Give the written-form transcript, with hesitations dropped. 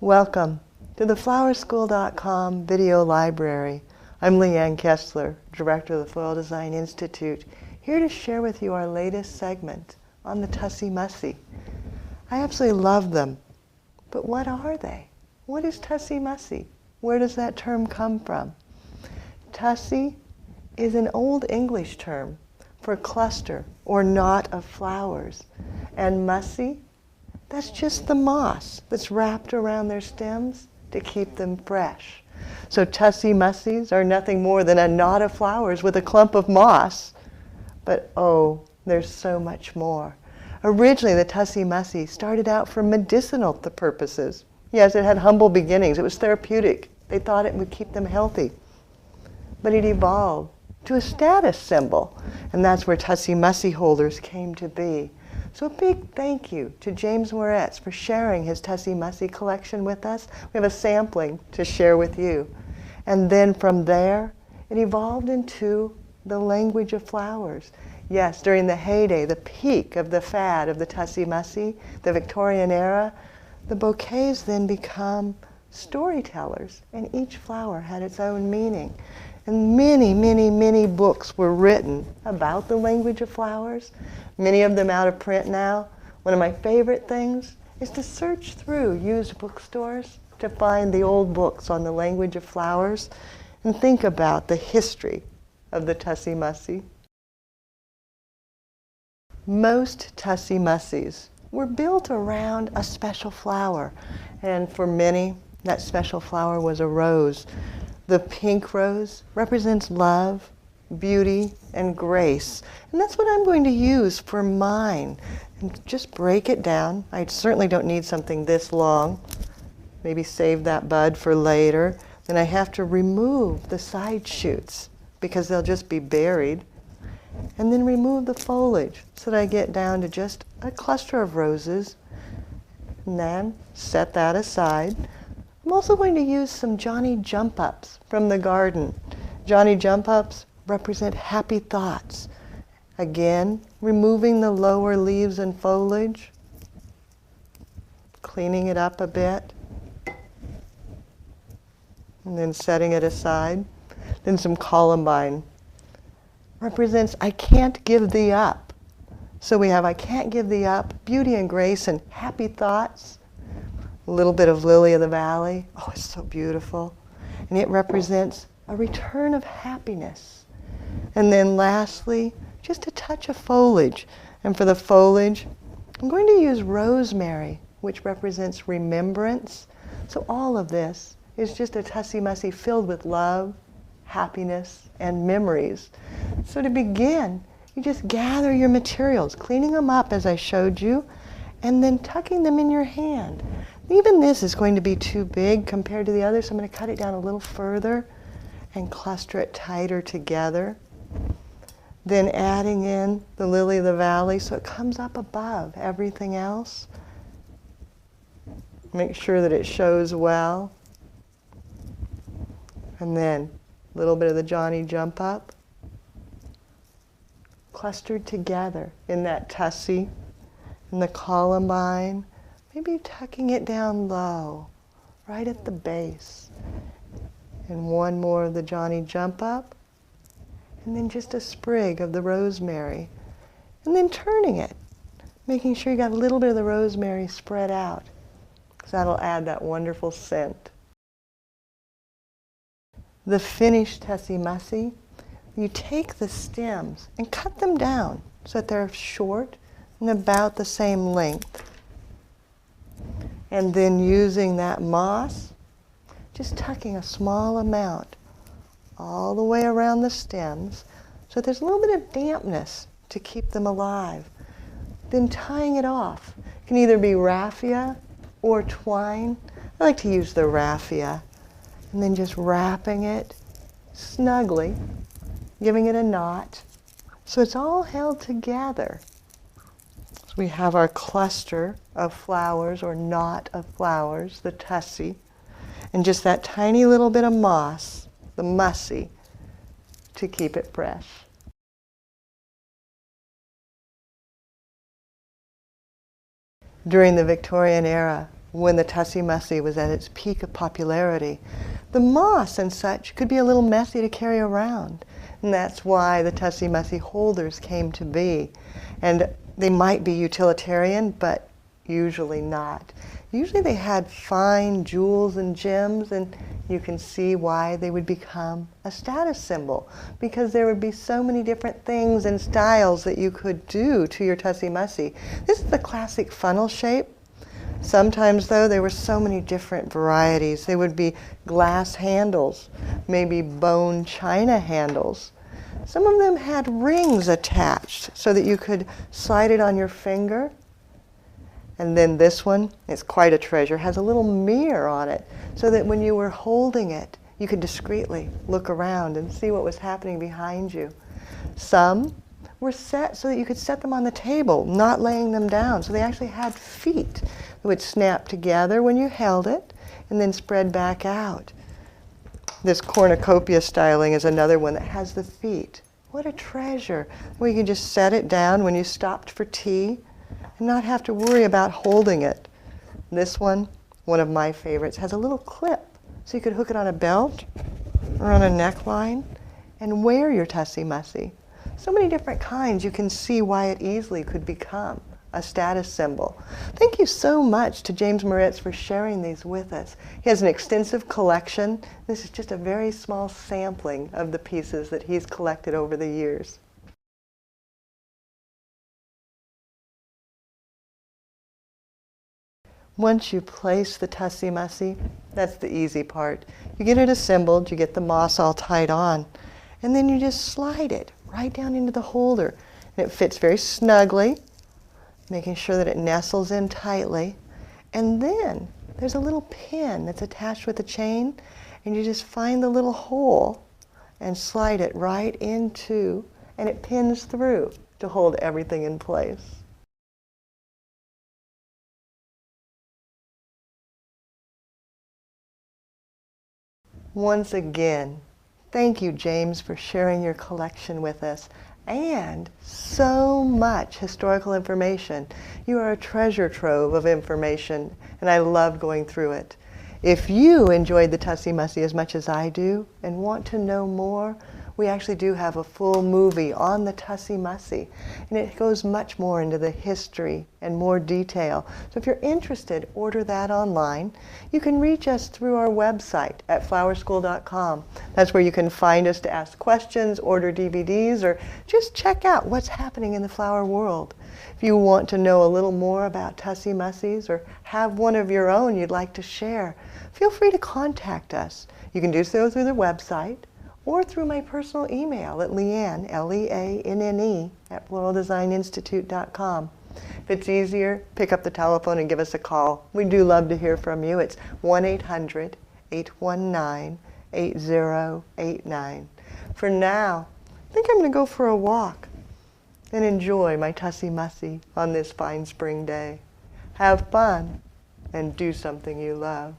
Welcome to the flowerschool.com video library. I'm Leanne Kessler, Director of the Floral Design Institute, here to share with you our latest segment on the Tussie Mussie. I absolutely love them, but what are they? What is Tussie Mussie? Where does that term come from? Tussie is an Old English term for cluster or knot of flowers, and mussie, that's just the moss that's wrapped around their stems to keep them fresh. So Tussie Mussies are nothing more than a knot of flowers with a clump of moss. But oh, there's so much more. Originally, the Tussie Mussie started out for medicinal purposes. Yes, it had humble beginnings. It was therapeutic. They thought it would keep them healthy. But it evolved to a status symbol. And that's where Tussie Mussie holders came to be. So a big thank you to James Moretz for sharing his Tussie Mussie collection with us. We have a sampling to share with you. And then from there, it evolved into the language of flowers. Yes, during the heyday, the peak of the fad of the Tussie Mussie, the Victorian era, the bouquets then become storytellers, and each flower had its own meaning. And many, many, many books were written about the language of flowers, many of them out of print now. One of my favorite things is to search through used bookstores to find the old books on the language of flowers and think about the history of the Tussie Mussie. Most Tussie Mussies were built around a special flower, and for many, that special flower was a rose. The pink rose represents love, beauty, and grace. And that's what I'm going to use for mine. And just break it down. I certainly don't need something this long. Maybe save that bud for later. Then I have to remove the side shoots because they'll just be buried. And then remove the foliage so that I get down to just a cluster of roses. And then set that aside. I'm also going to use some Johnny Jump-Ups from the garden. Johnny Jump-Ups represent happy thoughts. Again, removing the lower leaves and foliage, cleaning it up a bit, and then setting it aside. Then some columbine. Represents I can't give thee up. So we have I can't give thee up, beauty and grace and happy thoughts. A little bit of lily of the valley. Oh, it's so beautiful. And it represents a return of happiness. And then lastly, just a touch of foliage. And for the foliage, I'm going to use rosemary, which represents remembrance. So all of this is just a Tussie Mussie filled with love, happiness, and memories. So to begin, you just gather your materials, cleaning them up as I showed you, and then tucking them in your hand. Even this is going to be too big compared to the others, so I'm going to cut it down a little further and cluster it tighter together. Then adding in the lily of the valley so it comes up above everything else. Make sure that it shows well. And then a little bit of the Johnny Jump-Up. Clustered together in that tussie and the columbine. Maybe tucking it down low, right at the base. And one more of the Johnny Jump-Up. And then just a sprig of the rosemary. And then turning it, making sure you got a little bit of the rosemary spread out, because that'll add that wonderful scent. The finished Tussie Mussie, you take the stems and cut them down so that they're short and about the same length. And then using that moss, just tucking a small amount all the way around the stems so there's a little bit of dampness to keep them alive. Then tying it off. It can either be raffia or twine. I like to use the raffia. And then just wrapping it snugly, giving it a knot so it's all held together. So we have our cluster of flowers or knot of flowers, the tussie, and just that tiny little bit of moss, the mussie, to keep it fresh. During the Victorian era, when the Tussie Mussie was at its peak of popularity, the moss and such could be a little messy to carry around. And that's why the Tussie Mussie holders came to be. And they might be utilitarian, but usually not. Usually they had fine jewels and gems, and you can see why they would become a status symbol, because there would be so many different things and styles that you could do to your Tussie Mussie. This is the classic funnel shape. Sometimes, though, there were so many different varieties. There would be glass handles, maybe bone china handles. Some of them had rings attached so that you could slide it on your finger. And then this one is quite a treasure, has a little mirror on it so that when you were holding it, you could discreetly look around and see what was happening behind you. Some were set so that you could set them on the table, not laying them down. So they actually had feet that would snap together when you held it and then spread back out. This cornucopia styling is another one that has the feet. What a treasure. Where you can just set it down when you stopped for tea and not have to worry about holding it. This one of my favorites, has a little clip so you could hook it on a belt or on a neckline and wear your Tussie Mussie. So many different kinds. You can see why it easily could become a status symbol. Thank you so much to James Moritz for sharing these with us. He has an extensive collection. This is just a very small sampling of the pieces that he's collected over the years. Once you place the Tussie Mussie, that's the easy part. You get it assembled, you get the moss all tied on, and then you just slide it right down into the holder. And it fits very snugly, making sure that it nestles in tightly. And then there's a little pin that's attached with a chain, and you just find the little hole and slide it right into, and it pins through to hold everything in place. Once again, thank you, James, for sharing your collection with us and so much historical information. You are a treasure trove of information, and I love going through it. If you enjoyed the Tussie Mussie as much as I do and want to know more, we actually do have a full movie on the Tussie Mussie, and it goes much more into the history and more detail. So if you're interested, order that online. You can reach us through our website at flowerschool.com. That's where you can find us to ask questions, order DVDs, or just check out what's happening in the flower world. If you want to know a little more about Tussie Mussies or have one of your own you'd like to share, feel free to contact us. You can do so through the website, or through my personal email at Leanne, Leanne, at floraldesigninstitute.com. If it's easier, pick up the telephone and give us a call. We do love to hear from you. It's 1-800-819-8089. For now, I think I'm going to go for a walk and enjoy my Tussie Mussie on this fine spring day. Have fun and do something you love.